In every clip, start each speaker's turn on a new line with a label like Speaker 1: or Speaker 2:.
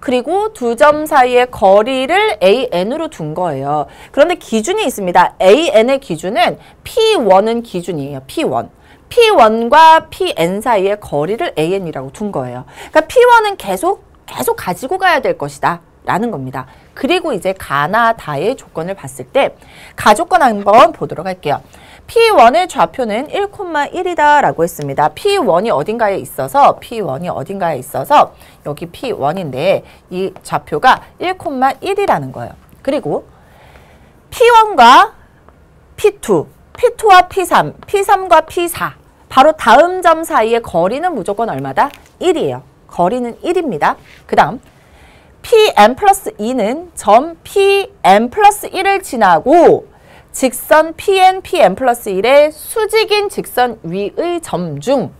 Speaker 1: 그리고 두 점 사이의 거리를 AN으로 둔 거예요. 그런데 기준이 있습니다. AN의 기준은 P1은 기준이에요. P1. P1과 PN 사이의 거리를 AN이라고 둔 거예요. 그러니까 P1은 계속 가지고 가야 될 것이다 라는 겁니다. 그리고 이제 가나 다의 조건을 봤을 때 가조건 한번 보도록 할게요. P1의 좌표는 1,1이다 라고 했습니다. P1이 어딘가에 있어서 여기 P1인데 이 좌표가 1,1이라는 거예요. 그리고 P1과 P2, P2와 P3, P3과 P4 바로 다음 점 사이의 거리는 무조건 얼마다? 1이에요. 거리는 1입니다. 그 다음 Pn 플러스 2는 점 Pn 플러스 1을 지나고 직선 Pn 플러스 1의 수직인 직선 위의 점 중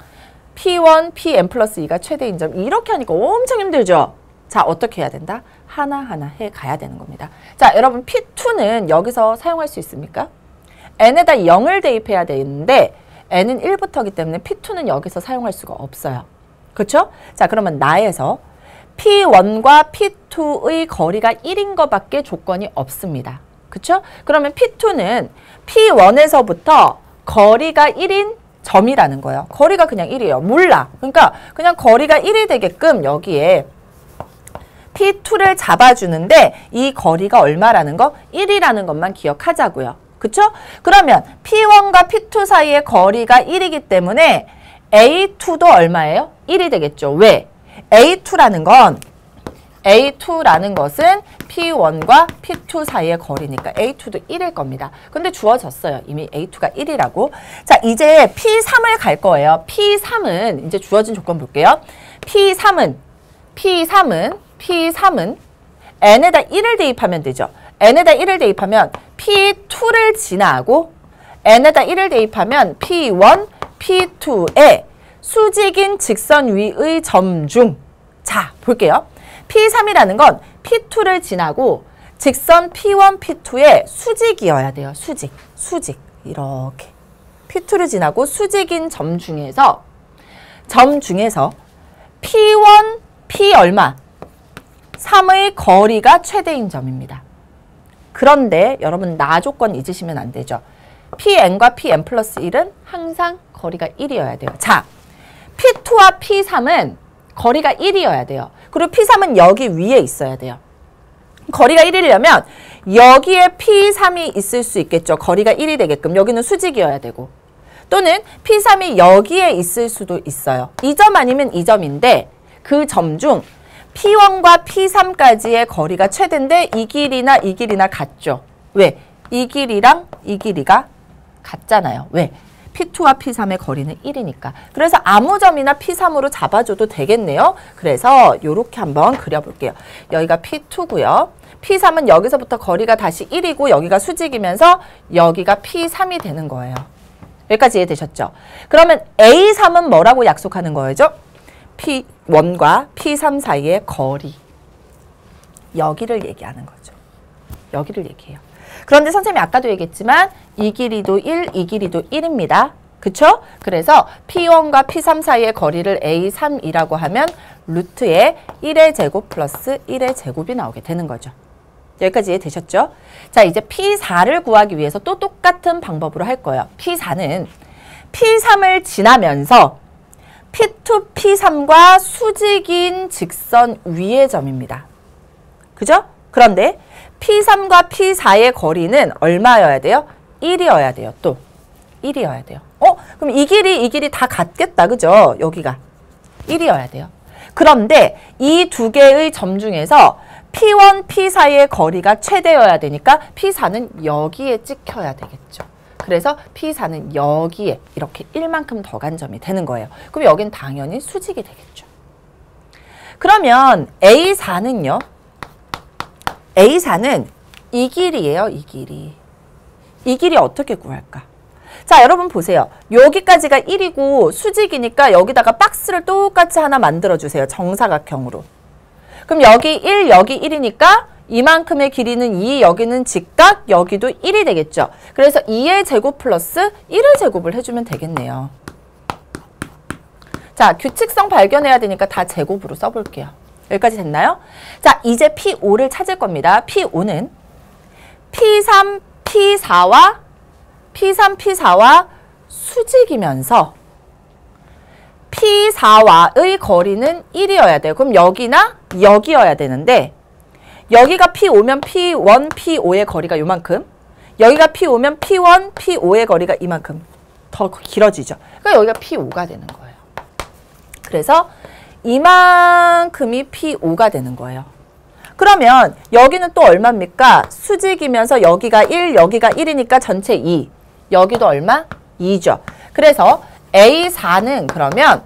Speaker 1: P1, Pn 플러스 2가 최대인 점. 이렇게 하니까 엄청 힘들죠? 자, 어떻게 해야 된다? 하나하나 해 가야 되는 겁니다. 자, 여러분 P2는 여기서 사용할 수 있습니까? n에다 0을 대입해야 되는데 n은 1부터기 때문에 P2는 여기서 사용할 수가 없어요. 그렇죠? 자, 그러면 나에서 P1과 P2의 거리가 1인 것밖에 조건이 없습니다. 그쵸? 그러면 P2는 P1에서부터 거리가 1인 점이라는 거예요. 거리가 그냥 1이에요. 몰라. 그러니까 그냥 거리가 1이 되게끔 여기에 P2를 잡아주는데 이 거리가 얼마라는 거? 1이라는 것만 기억하자고요. 그쵸? 그러면 P1과 P2 사이의 거리가 1이기 때문에 A2도 얼마예요? 1이 되겠죠. 왜? A2라는 것은 P1과 P2 사이의 거리니까 A2도 1일 겁니다. 근데 주어졌어요. 이미 A2가 1이라고. 자, 이제 P3을 갈 거예요. P3은 이제 주어진 조건 볼게요. P3은 n에다 1을 대입하면 되죠. n에다 1을 대입하면 P2를 지나고 n에다 1을 대입하면 P1, P2의 수직인 직선 위의 점 중. 자, 볼게요. P3이라는 건 P2를 지나고 직선 P1, P2의 수직이어야 돼요. 수직. 이렇게. P2를 지나고 수직인 점 중에서 P1, P 얼마? 3의 거리가 최대인 점입니다. 그런데 여러분 나 조건 잊으시면 안 되죠. Pn과 Pn 플러스 1은 항상 거리가 1이어야 돼요. 자, P2와 P3은 거리가 1이어야 돼요. 그리고 P3은 여기 위에 있어야 돼요. 거리가 1이려면 여기에 P3이 있을 수 있겠죠. 거리가 1이 되게끔. 여기는 수직이어야 되고. 또는 P3이 여기에 있을 수도 있어요. 이 점 아니면 이 점인데 그 점 중 P1과 P3까지의 거리가 최대인데 이 길이나 이 길이나 같죠. 왜? 이 길이랑 이 길이가 같잖아요. 왜? P2와 P3의 거리는 1이니까. 그래서 아무 점이나 P3으로 잡아줘도 되겠네요. 그래서 이렇게 한번 그려볼게요. 여기가 P2고요. P3은 여기서부터 거리가 다시 1이고 여기가 수직이면서 여기가 P3이 되는 거예요. 여기까지 이해되셨죠? 그러면 A3은 뭐라고 약속하는 거죠? P1과 P3 사이의 거리. 여기를 얘기하는 거죠. 여기를 얘기해요. 그런데 선생님이 아까도 얘기했지만 이 길이도 1, 이 길이도 1입니다. 그쵸? 그래서 P1과 P3 사이의 거리를 A3이라고 하면 루트에 1의 제곱 플러스 1의 제곱이 나오게 되는 거죠. 여기까지 이해되셨죠? 자, 이제 P4를 구하기 위해서 또 똑같은 방법으로 할 거예요. P4는 P3을 지나면서 P2, P3과 수직인 직선 위의 점입니다. 그죠? 그런데 P3과 P4의 거리는 얼마여야 돼요? 1이어야 돼요. 또 1이어야 돼요. 그럼 이 길이 다 같겠다. 그죠? 여기가 1이어야 돼요. 그런데 이 두 개의 점 중에서 P1, P4의 거리가 최대여야 되니까 P4는 여기에 찍혀야 되겠죠. 그래서 P4는 여기에 이렇게 1만큼 더 간 점이 되는 거예요. 그럼 여긴 당연히 수직이 되겠죠. 그러면 A4는요. A4는 이 길이에요. 이 길이. 이 길이 어떻게 구할까? 자, 여러분 보세요. 여기까지가 1이고 수직이니까 여기다가 박스를 똑같이 하나 만들어주세요. 정사각형으로. 그럼 여기 1, 여기 1이니까 이만큼의 길이는 2, 여기는 직각, 여기도 1이 되겠죠. 그래서 2의 제곱 플러스 1의 제곱을 해주면 되겠네요. 자, 규칙성 발견해야 되니까 다 제곱으로 써볼게요. 여기까지 됐나요? 자, 이제 P5를 찾을 겁니다. P5는 P3, P4와 수직이면서 P4와의 거리는 1이어야 돼요. 그럼 여기나 여기여야 되는데 여기가 P5면 P1, P5의 거리가 요만큼, 여기가 P5면 P1, P5의 거리가 이만큼 더 길어지죠. 그러니까 여기가 P5가 되는 거예요. 그래서 이만큼이 P5가 되는 거예요. 그러면 여기는 또 얼마입니까? 수직이면서 여기가 1, 여기가 1이니까 전체 2. 여기도 얼마? 2죠. 그래서 A4는 그러면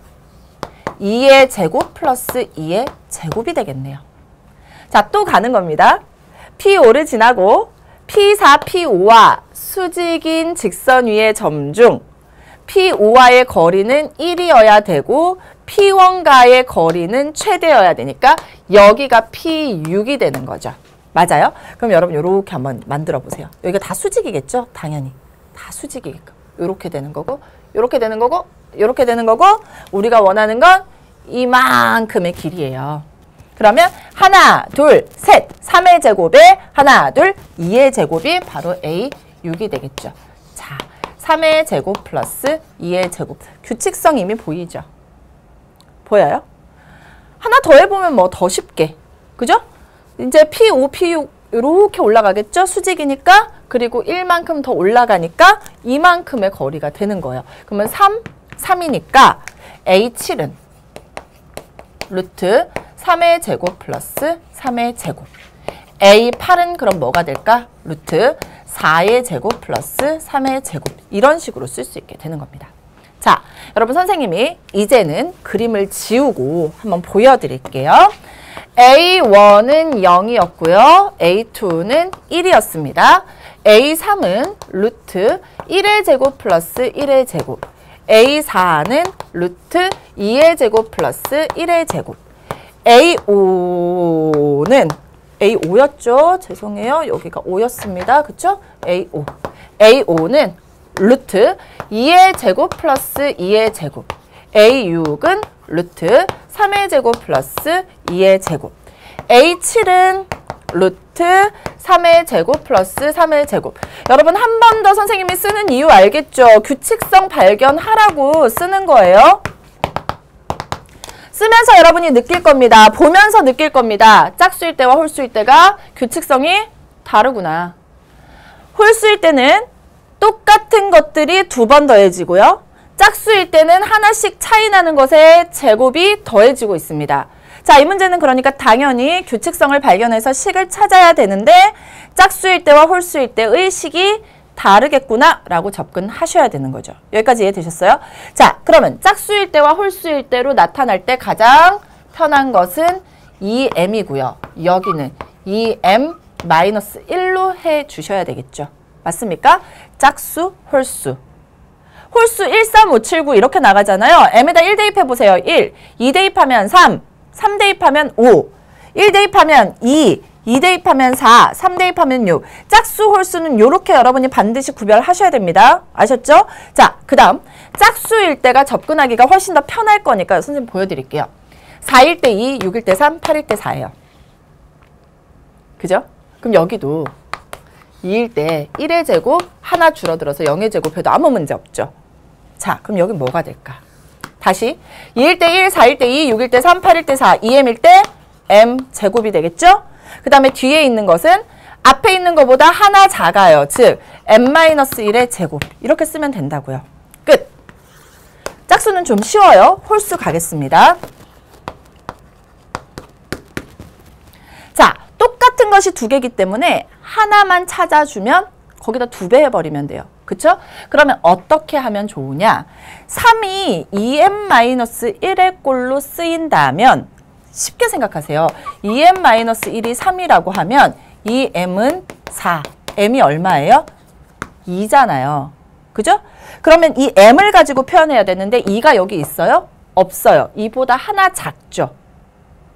Speaker 1: 2의 제곱 플러스 2의 제곱이 되겠네요. 자, 또 가는 겁니다. P5를 지나고 P4, P5와 수직인 직선 위의 점 중 P5와의 거리는 1이어야 되고 P1과의 거리는 최대여야 되니까 여기가 P6이 되는 거죠. 맞아요? 그럼 여러분 이렇게 한번 만들어 보세요. 여기가 다 수직이겠죠? 당연히. 다 수직이게끔. 이렇게 되는 거고, 이렇게 되는 거고, 이렇게 되는 거고, 우리가 원하는 건 이만큼의 길이에요. 그러면 하나, 둘, 셋, 3의 제곱에 하나, 둘, 2의 제곱이 바로 A6이 되겠죠. 자, 3의 제곱 플러스 2의 제곱. 규칙성 이미 보이죠? 보여요? 하나 더 해보면 뭐 더 쉽게. 그죠? 이제 P5, P6 이렇게 올라가겠죠? 수직이니까. 그리고 1만큼 더 올라가니까 이만큼의 거리가 되는 거예요. 그러면 3이니까 A7은 루트 3의 제곱 플러스 3의 제곱. A8은 그럼 뭐가 될까? 루트 4의 제곱 플러스 3의 제곱. 이런 식으로 쓸 수 있게 되는 겁니다. 자, 여러분 선생님이 이제는 그림을 지우고 한번 보여드릴게요. A1은 0이었고요. A2는 1이었습니다. A3은 루트 1의 제곱 플러스 1의 제곱. A4는 루트 2의 제곱 플러스 1의 제곱. A5는 A5였죠? 죄송해요. 여기가 5였습니다. 그쵸? A5. A5는 루트 2의 제곱 플러스 2의 제곱. A6은 루트 3의 제곱 플러스 2의 제곱. A7은 루트 3의 제곱 플러스 3의 제곱. 여러분 한 번 더 선생님이 쓰는 이유 알겠죠? 규칙성 발견하라고 쓰는 거예요. 쓰면서 여러분이 느낄 겁니다. 보면서 느낄 겁니다. 짝수일 때와 홀수일 때가 규칙성이 다르구나. 홀수일 때는 똑같은 것들이 두 번 더해지고요. 짝수일 때는 하나씩 차이 나는 것에 제곱이 더해지고 있습니다. 자, 이 문제는 그러니까 당연히 규칙성을 발견해서 식을 찾아야 되는데 짝수일 때와 홀수일 때의 식이 다르겠구나 라고 접근하셔야 되는 거죠. 여기까지 이해되셨어요? 자, 그러면 짝수일 때와 홀수일 때로 나타날 때 가장 편한 것은 2m이고요. 여기는 2m-1로 해주셔야 되겠죠. 맞습니까? 짝수, 홀수. 홀수 1, 3, 5, 7, 9 이렇게 나가잖아요. m에다 1 대입해보세요. 1, 2 대입하면 3, 3 대입하면 5, 1 대입하면 2, 2 대입하면 4, 3 대입하면 6. 짝수, 홀수는 이렇게 여러분이 반드시 구별하셔야 됩니다. 아셨죠? 자, 그 다음 짝수일 때가 접근하기가 훨씬 더 편할 거니까 선생님 보여드릴게요. 4일 때 2, 6일 때 3, 8일 때 4예요. 그죠? 그럼 여기도 2일 때 1의 제곱 하나 줄어들어서 0의 제곱해도 아무 문제 없죠. 자, 그럼 여기 뭐가 될까? 다시 2일 때 1, 4일 때 2, 6일 때 3, 8일 때 4, 2m일 때 m 제곱이 되겠죠? 그 다음에 뒤에 있는 것은 앞에 있는 것보다 하나 작아요. 즉 m-1의 제곱. 이렇게 쓰면 된다고요. 끝! 짝수는 좀 쉬워요. 홀수 가겠습니다. 자, 똑같은 것이 두 개이기 때문에 하나만 찾아주면 거기다 2배 해버리면 돼요. 그쵸? 그러면 어떻게 하면 좋으냐? 3이 2m-1의 꼴로 쓰인다면 쉽게 생각하세요. 2m-1이 3이라고 하면 이 m은 4. m이 얼마예요? 2잖아요. 그죠? 그러면 이 m을 가지고 표현해야 되는데 2가 여기 있어요? 없어요. 2보다 하나 작죠.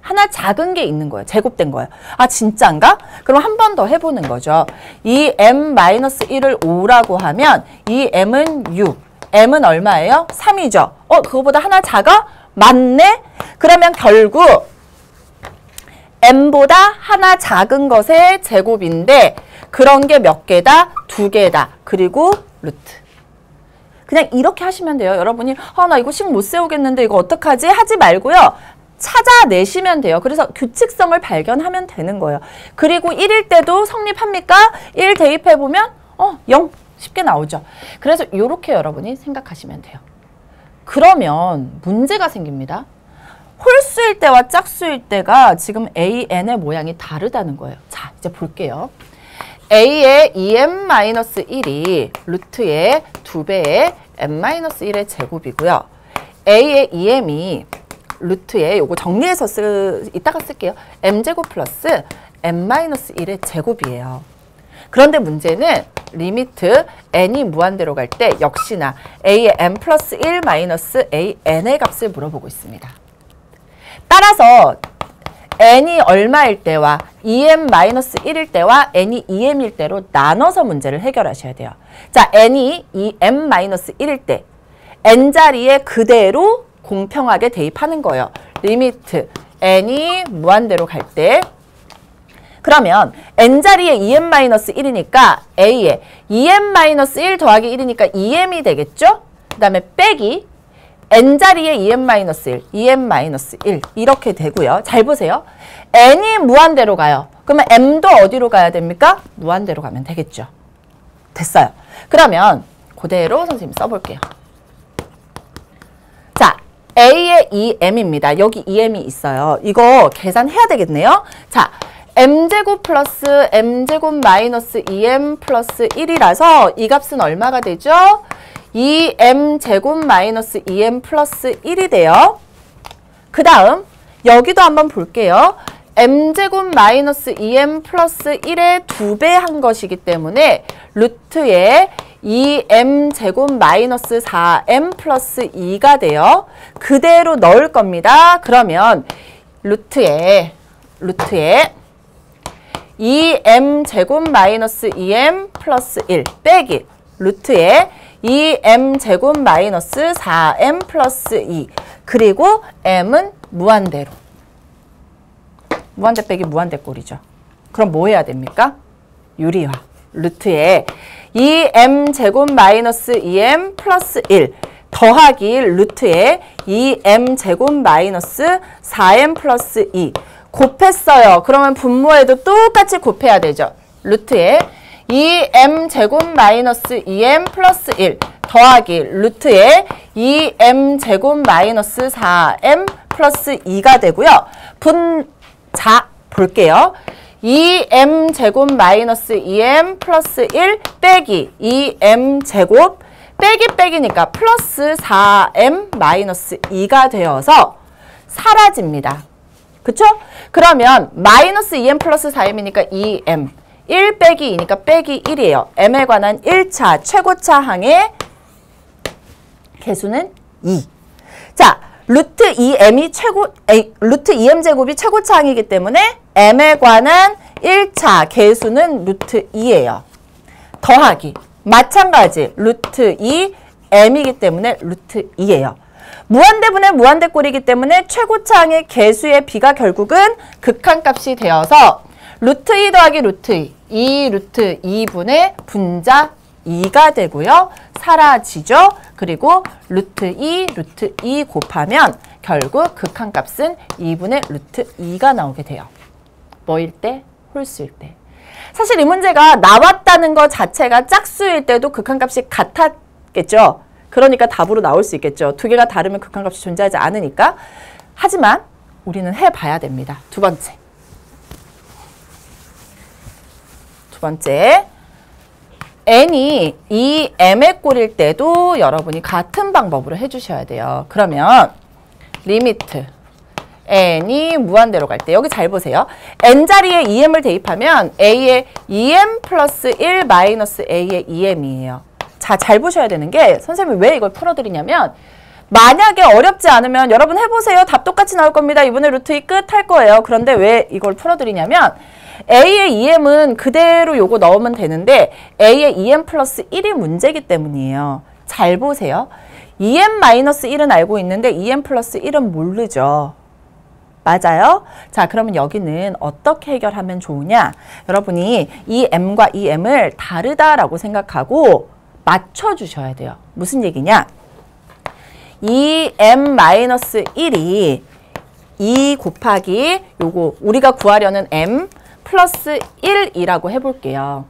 Speaker 1: 하나 작은 게 있는 거예요. 제곱된 거예요. 아, 진짠가? 그럼 한 번 더 해보는 거죠. 이 m-1을 5라고 하면 이 m은 6. m은 얼마예요? 3이죠. 그거보다 하나 작아? 맞네? 그러면 결국 m보다 하나 작은 것의 제곱인데 그런 게 몇 개다? 2개다. 그리고 루트. 그냥 이렇게 하시면 돼요. 여러분이 나 이거 식 못 세우겠는데 이거 어떡하지? 하지 말고요. 찾아내시면 돼요. 그래서 규칙성을 발견하면 되는 거예요. 그리고 1일 때도 성립합니까? 1 대입해보면 0 쉽게 나오죠. 그래서 이렇게 여러분이 생각하시면 돼요. 그러면 문제가 생깁니다. 홀수일 때와 짝수일 때가 지금 AN의 모양이 다르다는 거예요. 자, 이제 볼게요. A의 2m-1이 루트의 2배의 m-1의 제곱이고요. A의 2m이 루트의 요거 정리해서 이따가 쓸게요. m제곱 플러스 m-1의 제곱이에요. 그런데 문제는 리미트 n이 무한대로 갈 때 역시나 a의 m 플러스 1 마이너스 an의 값을 물어보고 있습니다. 따라서 n이 얼마일 때와 2m-1일 때와 n이 2m일 때로 나눠서 문제를 해결하셔야 돼요. 자, n이 2m-1일 때 n자리에 그대로 공평하게 대입하는 거예요. 리미트 n이 무한대로 갈 때 그러면 n자리에 2m-1이니까 a에 2m-1 더하기 1이니까 2m이 되겠죠? 그 다음에 빼기 n자리에 2m-1, 2m-1 이렇게 되고요. 잘 보세요. n이 무한대로 가요. 그러면 m도 어디로 가야 됩니까? 무한대로 가면 되겠죠. 됐어요. 그러면 그대로 선생님 써볼게요. 자, a의 2m입니다. 여기 2m이 있어요. 이거 계산해야 되겠네요. 자, m제곱 플러스 m제곱 마이너스 2m 플러스 1이라서 이 값은 얼마가 되죠? 2m제곱 마이너스 2m 플러스 1이 돼요. 그 다음 여기도 한번 볼게요. m제곱 마이너스 2m 플러스 1의 2배 한 것이기 때문에 루트에 2m제곱 마이너스 4m 플러스 2가 돼요. 그대로 넣을 겁니다. 그러면 루트에 2m제곱 마이너스 2m 플러스 1 빼기 루트에 2m제곱 마이너스 4m 플러스 2 그리고 m은 무한대로. 무한대 빼기 무한대 꼴이죠. 그럼 뭐 해야 됩니까? 유리화. 루트에 2m제곱 마이너스 2m 플러스 1 더하기 루트에 2m제곱 마이너스 4m 플러스 2 곱했어요. 그러면 분모에도 똑같이 곱해야 되죠. 루트에 2m제곱 마이너스 2m 플러스 1 더하기 루트에 2m제곱 마이너스 4m 플러스 2가 되고요. 자, 볼게요. 2m제곱 마이너스 2m 플러스 1 빼기 2m제곱 빼기 빼기니까 플러스 4m 마이너스 2가 되어서 사라집니다. 그쵸? 그러면 마이너스 2m 플러스 4m이니까 2m 1 빼기 2니까 빼기 1이에요. m에 관한 1차 최고차 항의 개수는 2. 자, 루트 2m이 루트 2m제곱이 최고차 항이기 때문에 m에 관한 1차 개수는 루트 2예요. 더하기 마찬가지 루트 2m이기 때문에 루트 2예요. 무한대분의 무한대꼴이기 때문에 최고차 항의 개수의 비가 결국은 극한값이 되어서 루트 2 더하기 루트 2, 2 루트 2분의 분자 2가 되고요. 사라지죠. 그리고 루트 2 곱하면 결국 극한값은 2분의 루트 2가 나오게 돼요. 뭐일 때? 홀수일 때. 사실 이 문제가 나왔다는 것 자체가 짝수일 때도 극한값이 같았겠죠. 그러니까 답으로 나올 수 있겠죠. 두 개가 다르면 극한값이 존재하지 않으니까. 하지만 우리는 해봐야 됩니다. 두 번째. n이 2m의 꼴일 때도 여러분이 같은 방법으로 해주셔야 돼요. 그러면 리미트 n이 무한대로 갈 때 여기 잘 보세요. n자리에 2m을 대입하면 a의 2m 플러스 1 마이너스 a의 2m이에요. 자, 잘 보셔야 되는 게 선생님이 왜 이걸 풀어드리냐면 만약에 어렵지 않으면 여러분 해보세요. 답 똑같이 나올 겁니다. 이번에 루트 2 끝 할 거예요. 그런데 왜 이걸 풀어드리냐면 a의 2m은 그대로 요거 넣으면 되는데 a의 2m 플러스 1이 문제이기 때문이에요. 잘 보세요. 2m 마이너스 1은 알고 있는데 2m 플러스 1은 모르죠. 맞아요? 자, 그러면 여기는 어떻게 해결하면 좋으냐? 여러분이 이 m과 이 m을 다르다라고 생각하고 맞춰주셔야 돼요. 무슨 얘기냐? 이 m-1이 2 곱하기 요거 우리가 구하려는 m 플러스 1이라고 해볼게요.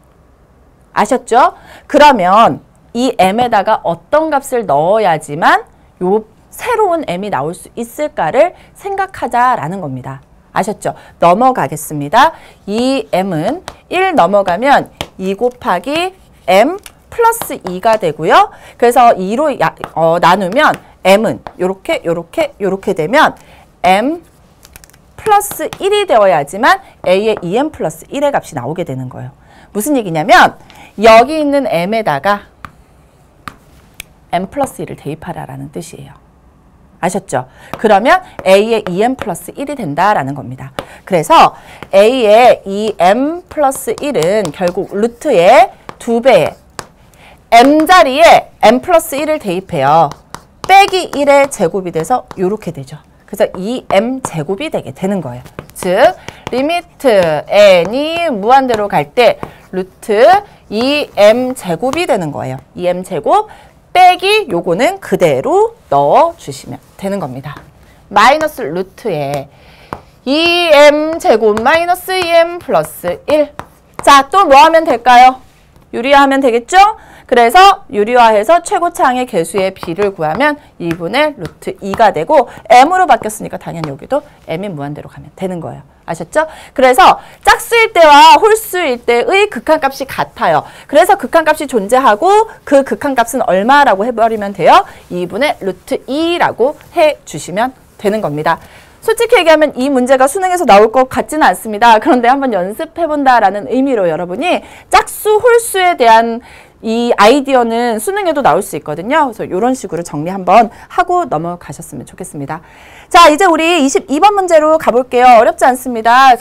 Speaker 1: 아셨죠? 그러면 이 m에다가 어떤 값을 넣어야지만 요 새로운 m이 나올 수 있을까를 생각하자라는 겁니다. 아셨죠? 넘어가겠습니다. 이 m은 1 넘어가면 2 곱하기 m 플러스 2가 되고요. 그래서 2로 나누면 m은 요렇게 되면 m 플러스 1이 되어야지만 a의 2m 플러스 1의 값이 나오게 되는 거예요. 무슨 얘기냐면 여기 있는 m에다가 m 플러스 1을 대입하라라는 뜻이에요. 아셨죠? 그러면 a의 2m 플러스 1이 된다라는 겁니다. 그래서 a의 2m 플러스 1은 결국 루트의 2배에 m 자리에 m 플러스 1을 대입해요. 빼기 1의 제곱이 돼서 이렇게 되죠. 그래서 2m 제곱이 되게 되는 거예요. 즉 리미트 n이 무한대로 갈 때 루트 2m 제곱이 되는 거예요. 2m 제곱 빼기 요거는 그대로 넣어주시면 되는 겁니다. 마이너스 루트에 2m 제곱 마이너스 2m 플러스 1. 자, 또 뭐 하면 될까요? 유리화하면 되겠죠? 그래서 유리화해서 최고차항의 개수의 b를 구하면 2분의 루트 2가 되고 m으로 바뀌었으니까 당연히 여기도 m이 무한대로 가면 되는 거예요. 아셨죠? 그래서 짝수일 때와 홀수일 때의 극한값이 같아요. 그래서 극한값이 존재하고 그 극한값은 얼마라고 해버리면 돼요? 2분의 루트 2라고 해주시면 되는 겁니다. 솔직히 얘기하면 이 문제가 수능에서 나올 것 같지는 않습니다. 그런데 한번 연습해본다라는 의미로 여러분이 짝수, 홀수에 대한 이 아이디어는 수능에도 나올 수 있거든요. 그래서 이런 식으로 정리 한번 하고 넘어가셨으면 좋겠습니다. 자, 이제 우리 22번 문제로 가볼게요. 어렵지 않습니다.